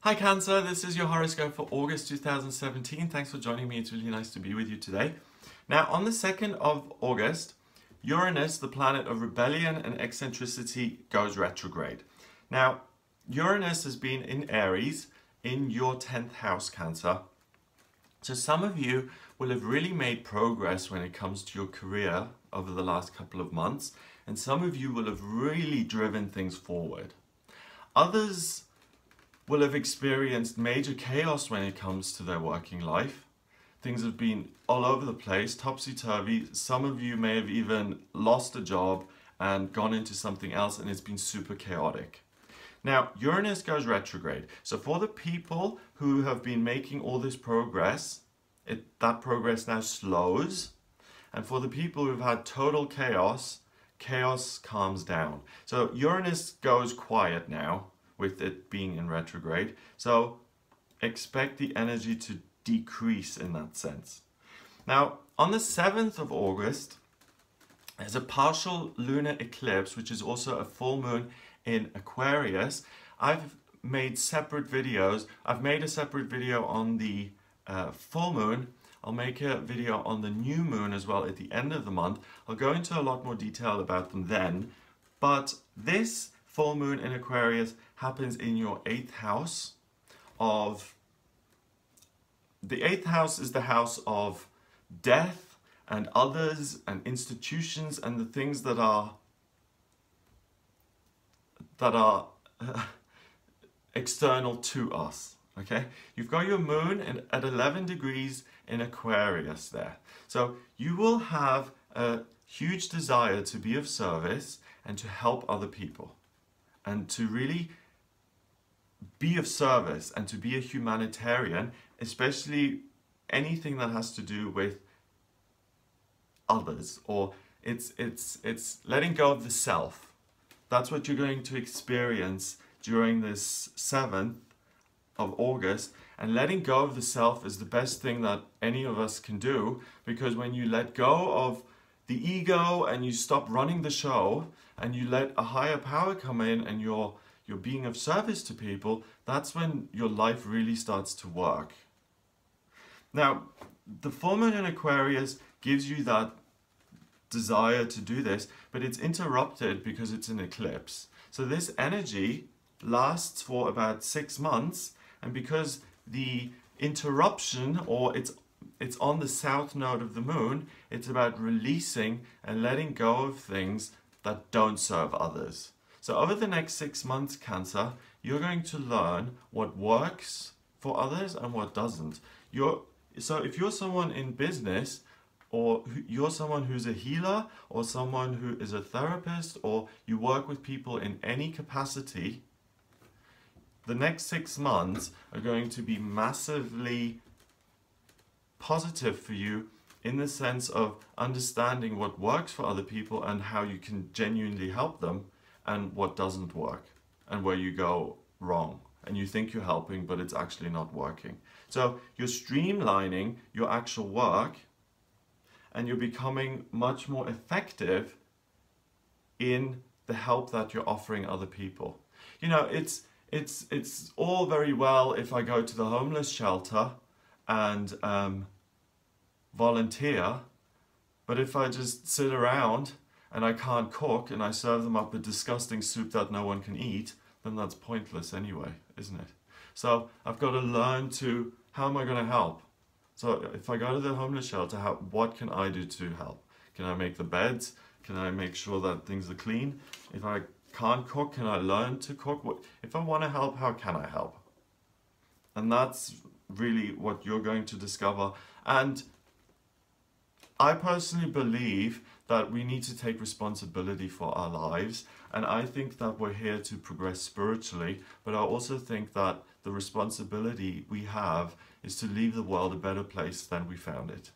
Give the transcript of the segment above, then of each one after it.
Hi Cancer, this is your horoscope for August 2017. Thanks for joining me. It's really nice to be with you today. Now, on the 2nd of August, Uranus, the planet of rebellion and eccentricity, goes retrograde. Now, Uranus has been in Aries in your 10th house, Cancer. So some of you will have really made progress when it comes to your career over the last couple of months, and some of you will have really driven things forward. Others will have experienced major chaos when it comes to their working life. Things have been all over the place, topsy-turvy. Some of you may have even lost a job and gone into something else, and it's been super chaotic. Now, Uranus goes retrograde. So for the people who have been making all this progress, that progress now slows. And for the people who've had total chaos, chaos calms down. So Uranus goes quiet now, with it being in retrograde. So expect the energy to decrease in that sense. Now, on the 7th of August, there's a partial lunar eclipse, which is also a full moon in Aquarius. I've made separate videos. I've made a separate video on the full moon. I'll make a video on the new moon as well at the end of the month. I'll go into a lot more detail about them then. But this full moon in Aquarius happens in your 8th house of... The 8th house is the house of death and others and institutions and the things that are external to us. Okay, you've got your moon at 11 degrees in Aquarius there. So you will have a huge desire to be of service and to help other people and to really be of service and to be a humanitarian, especially anything that has to do with others, or it's letting go of the self. That's what you're going to experience during this 7th of August, and letting go of the self is the best thing that any of us can do, because when you let go of the ego and you stop running the show and you let a higher power come in and you're being of service to people, that's when your life really starts to work. Now, the full moon in Aquarius gives you that desire to do this, but it's interrupted because it's an eclipse. So this energy lasts for about 6 months, and because the interruption, or it's on the south node of the moon, it's about releasing and letting go of things that don't serve others. So over the next 6 months, Cancer, you're going to learn what works for others and what doesn't. So if you're someone in business, or you're someone who's a healer, or someone who is a therapist, or you work with people in any capacity, the next 6 months are going to be massively positive for you in the sense of understanding what works for other people and how you can genuinely help them, and what doesn't work and where you go wrong and you think you're helping but it's actually not working. So you're streamlining your actual work and you're becoming much more effective in the help that you're offering other people. You know, it's all very well if I go to the homeless shelter and volunteer, but if I just sit around and I can't cook and I serve them up a disgusting soup that no one can eat, then that's pointless anyway, isn't it? So I've got to learn to, how am I going to help? So if I go to the homeless shelter, what can I do to help? Can I make the beds? Can I make sure that things are clean? If I can't cook, can I learn to cook? If I want to help, how can I help? And that's really what you're going to discover. And I personally believe that we need to take responsibility for our lives, and I think that we're here to progress spiritually, but I also think that the responsibility we have is to leave the world a better place than we found it.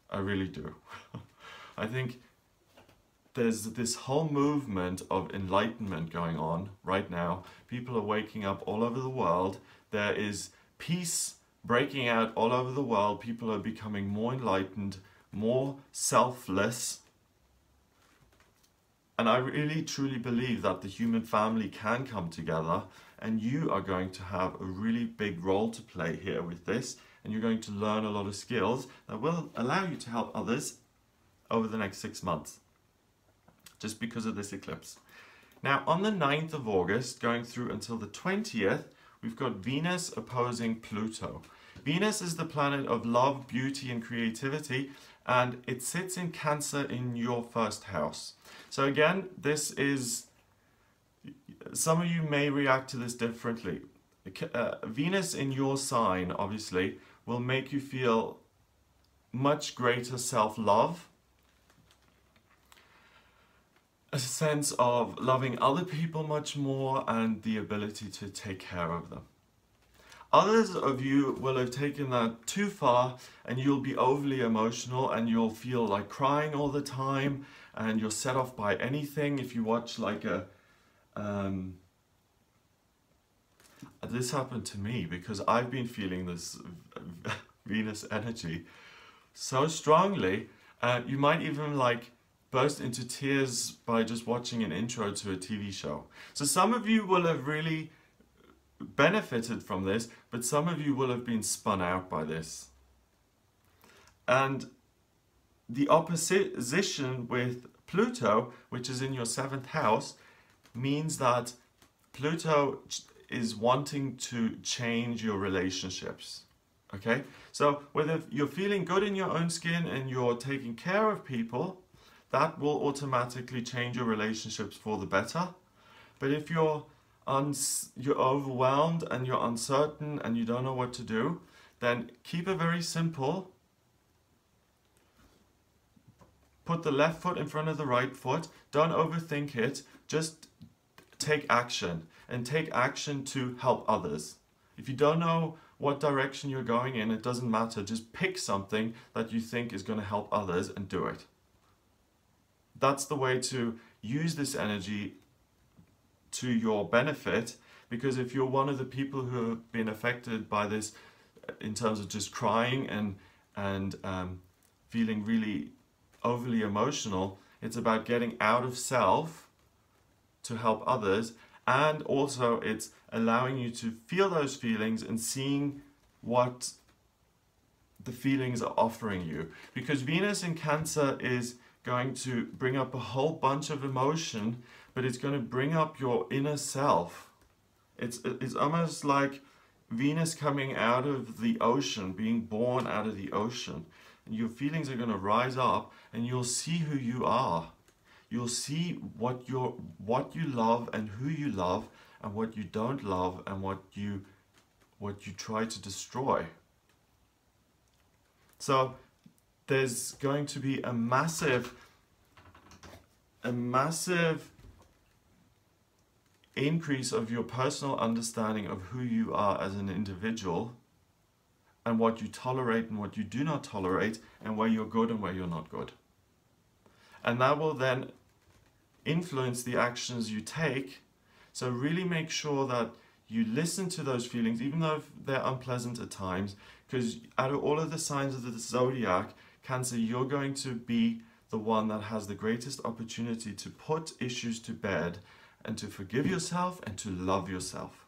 I really do. I think there's this whole movement of enlightenment going on right now. People are waking up all over the world. There is peace breaking out all over the world. People are becoming more enlightened, more selfless, and I really truly believe that the human family can come together and you are going to have a really big role to play here with this, and you're going to learn a lot of skills that will allow you to help others over the next 6 months, just because of this eclipse. Now, on the 9th of August, going through until the 20th, we've got Venus opposing Pluto. Venus is the planet of love, beauty, and creativity, and it sits in Cancer in your first house. So again, this is, some of you may react to this differently. Venus in your sign, obviously, will make you feel much greater self-love, a sense of loving other people much more, and the ability to take care of them. Others of you will have taken that too far, and you'll be overly emotional, and you'll feel like crying all the time, and you're set off by anything. If you watch like a this happened to me because I've been feeling this Venus energy so strongly. You might even like burst into tears by just watching an intro to a TV show. So some of you will have really benefited from this, but some of you will have been spun out by this. And the opposition with Pluto, which is in your 7th house, means that Pluto is wanting to change your relationships. Okay? So whether you're feeling good in your own skin and you're taking care of people, that will automatically change your relationships for the better. But if you're overwhelmed and you're uncertain and you don't know what to do, then keep it very simple. Put the left foot in front of the right foot. Don't overthink it. Just take action, and take action to help others. If you don't know what direction you're going in, it doesn't matter. Just pick something that you think is going to help others and do it. That's the way to use this energy to your benefit, because if you're one of the people who have been affected by this in terms of just crying and feeling really overly emotional, it's about getting out of self to help others, and also it's allowing you to feel those feelings and seeing what the feelings are offering you. Because Venus in Cancer is going to bring up a whole bunch of emotion, but it's going to bring up your inner self. It's almost like Venus coming out of the ocean, being born out of the ocean. And your feelings are going to rise up, and you'll see who you are. You'll see what you love and who you love, and what you don't love and what you try to destroy. So there's going to be a massive increase of your personal understanding of who you are as an individual, and what you tolerate and what you do not tolerate, and where you're good and where you're not good. And that will then influence the actions you take. So really make sure that you listen to those feelings, even though they're unpleasant at times, because out of all of the signs of the zodiac, Cancer, you're going to be the one that has the greatest opportunity to put issues to bed and to forgive yourself and to love yourself.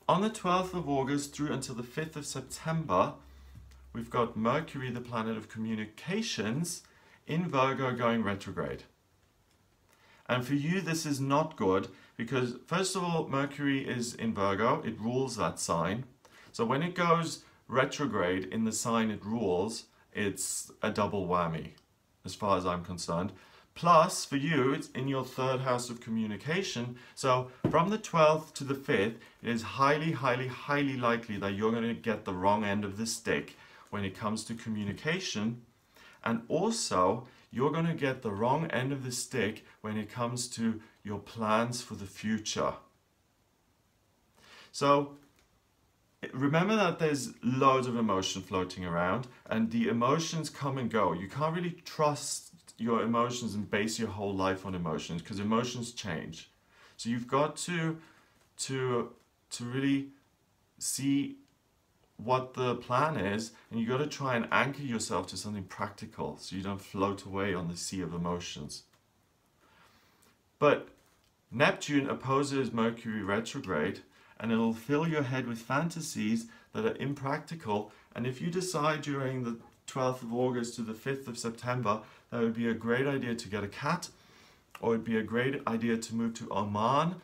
On the 12th of August through until the 5th of September, we've got Mercury, the planet of communications, in Virgo going retrograde. And for you, this is not good because, first of all, Mercury is in Virgo. It rules that sign. So when it goes retrograde in the sign it rules, it's a double whammy, as far as I'm concerned. Plus, for you, it's in your 3rd house of communication. So from the 12th to the 5th, it is highly, highly, highly likely that you're going to get the wrong end of the stick when it comes to communication. And also, you're going to get the wrong end of the stick when it comes to your plans for the future. So remember that there's loads of emotion floating around, and the emotions come and go. You can't really trust your emotions and base your whole life on emotions, because emotions change. So you've got to really see what the plan is, and you got to try and anchor yourself to something practical so you don't float away on the sea of emotions. But Neptune opposes Mercury retrograde, and it'll fill your head with fantasies that are impractical. And if you decide during the 12th of August to the 5th of September that it would be a great idea to get a cat, or it'd be a great idea to move to Oman,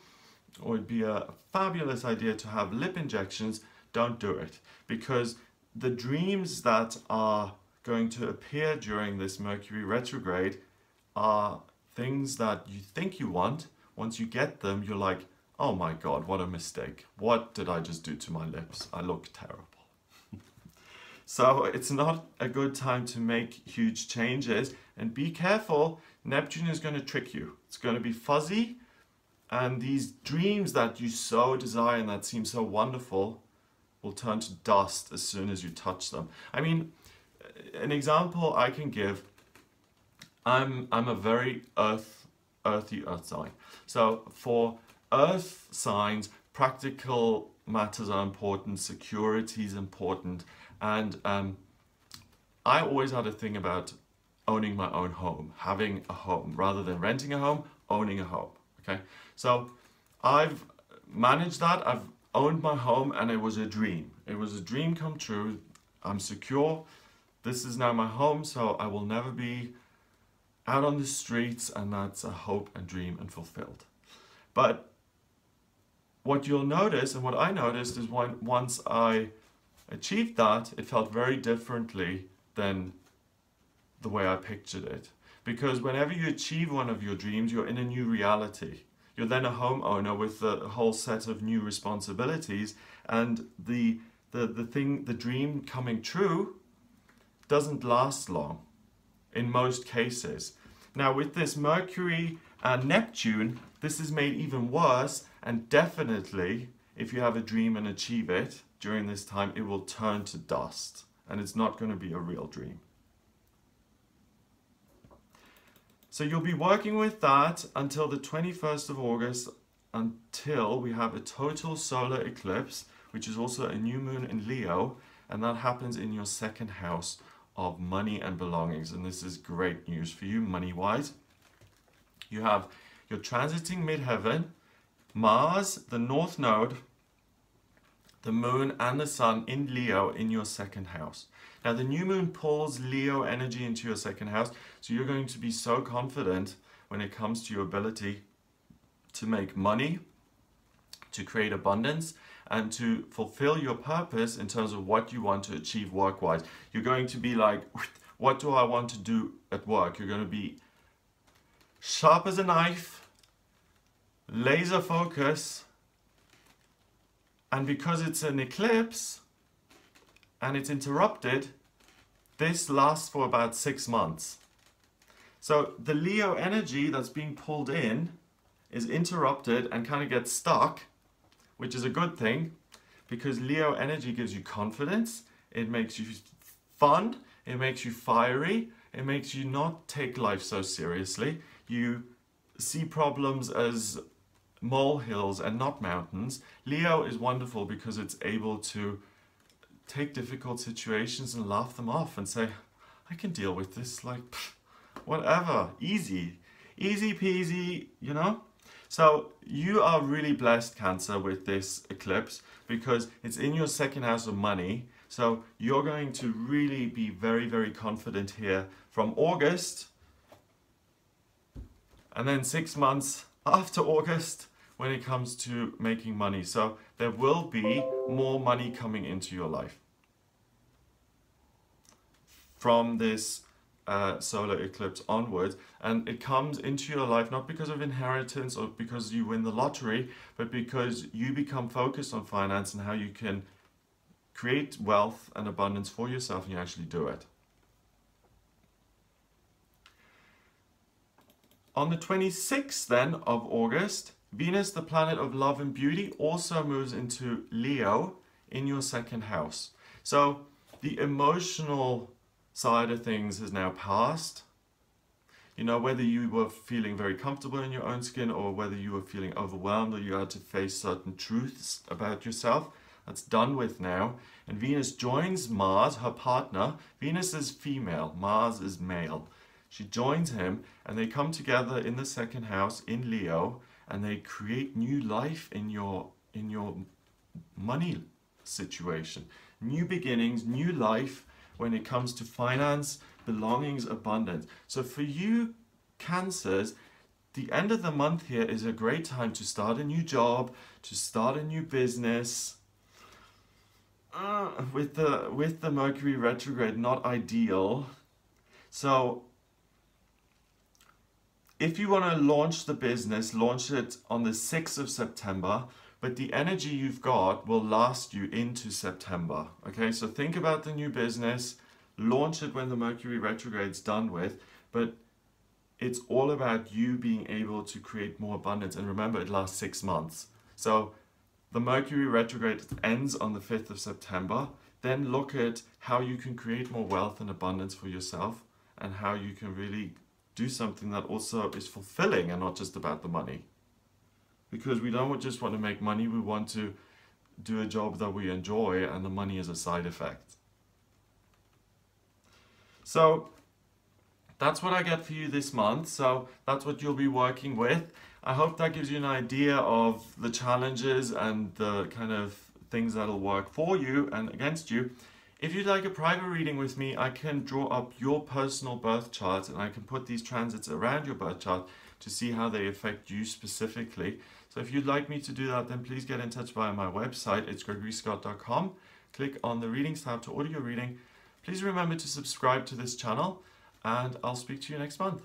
or it'd be a fabulous idea to have lip injections, don't do it. Because the dreams that are going to appear during this Mercury retrograde are things that you think you want. Once you get them, you're like, oh my God, what a mistake. What did I just do to my lips? I look terrible. So it's not a good time to make huge changes, and be careful. Neptune is going to trick you. It's going to be fuzzy, and these dreams that you so desire and that seem so wonderful will turn to dust as soon as you touch them. I mean, an example I can give, I'm a very earthy earth sign. So for earth signs, practical matters are important, security is important, and I always had a thing about owning my own home, having a home, rather than renting a home, owning a home, okay? So I've managed that, I've owned my home, and it was a dream. It was a dream come true. I'm secure. This is now my home, so I will never be out on the streets, and that's a hope and dream and fulfilled. But what you'll notice, and what I noticed, is once I achieved that, it felt very differently than the way I pictured it. Because whenever you achieve one of your dreams, you're in a new reality. You're then a homeowner with a whole set of new responsibilities, and the dream coming true doesn't last long in most cases. Now with this Mercury and Neptune, this is made even worse, and definitely if you have a dream and achieve it during this time, it will turn to dust, and it's not going to be a real dream. So you'll be working with that until the 21st of August, until we have a total solar eclipse, which is also a new moon in Leo, and that happens in your second house of money and belongings. And this is great news for you money-wise. You're transiting midheaven, Mars, the North Node, the Moon and the Sun in Leo in your second house. Now the new moon pulls Leo energy into your second house, so you're going to be so confident when it comes to your ability to make money, to create abundance, and to fulfill your purpose in terms of what you want to achieve work-wise. You're going to be like, what do I want to do at work? You're going to be sharp as a knife, laser focus, and because it's an eclipse and it's interrupted, this lasts for about 6 months. So the Leo energy that's being pulled in is interrupted and kind of gets stuck, which is a good thing, because Leo energy gives you confidence, it makes you fun, it makes you fiery, it makes you not take life so seriously. You see problems as molehills and not mountains. Leo is wonderful because it's able to take difficult situations and laugh them off and say, I can deal with this, like, whatever, easy peasy, you know? So you are really blessed, Cancer, with this eclipse because it's in your second house of money. So you're going to really be very, very confident here from August, and then 6 months after August when it comes to making money. So there will be more money coming into your life from this solar eclipse onwards, and it comes into your life not because of inheritance or because you win the lottery, but because you become focused on finance and how you can create wealth and abundance for yourself, and you actually do it. On the 26th then of August, Venus, the planet of love and beauty, also moves into Leo in your second house. So the emotional side of things has now passed. You know, whether you were feeling very comfortable in your own skin or whether you were feeling overwhelmed or you had to face certain truths about yourself, that's done with now. And Venus joins Mars, her partner. Venus is female, Mars is male. She joins him and they come together in the second house in Leo, and they create new life in your money situation. New beginnings, new life when it comes to finance, belongings, abundance. So for you Cancers, the end of the month here is a great time to start a new job, to start a new business. With the Mercury retrograde, not ideal. So if you want to launch the business, launch it on the 6th of September, but the energy you've got will last you into September. Okay, so think about the new business, launch it when the Mercury retrograde's done with, but it's all about you being able to create more abundance. And remember, it lasts 6 months. So the Mercury retrograde ends on the 5th of September. Then look at how you can create more wealth and abundance for yourself, and how you can really do something that also is fulfilling and not just about the money. Because we don't just want to make money, we want to do a job that we enjoy, and the money is a side effect. So that's what I get for you this month. So that's what you'll be working with. I hope that gives you an idea of the challenges and the kind of things that'll work for you and against you. If you'd like a private reading with me, I can draw up your personal birth chart, and I can put these transits around your birth chart to see how they affect you specifically. So if you'd like me to do that, then please get in touch via my website. It's gregoryscott.com. Click on the readings tab to order your reading. Please remember to subscribe to this channel, and I'll speak to you next month.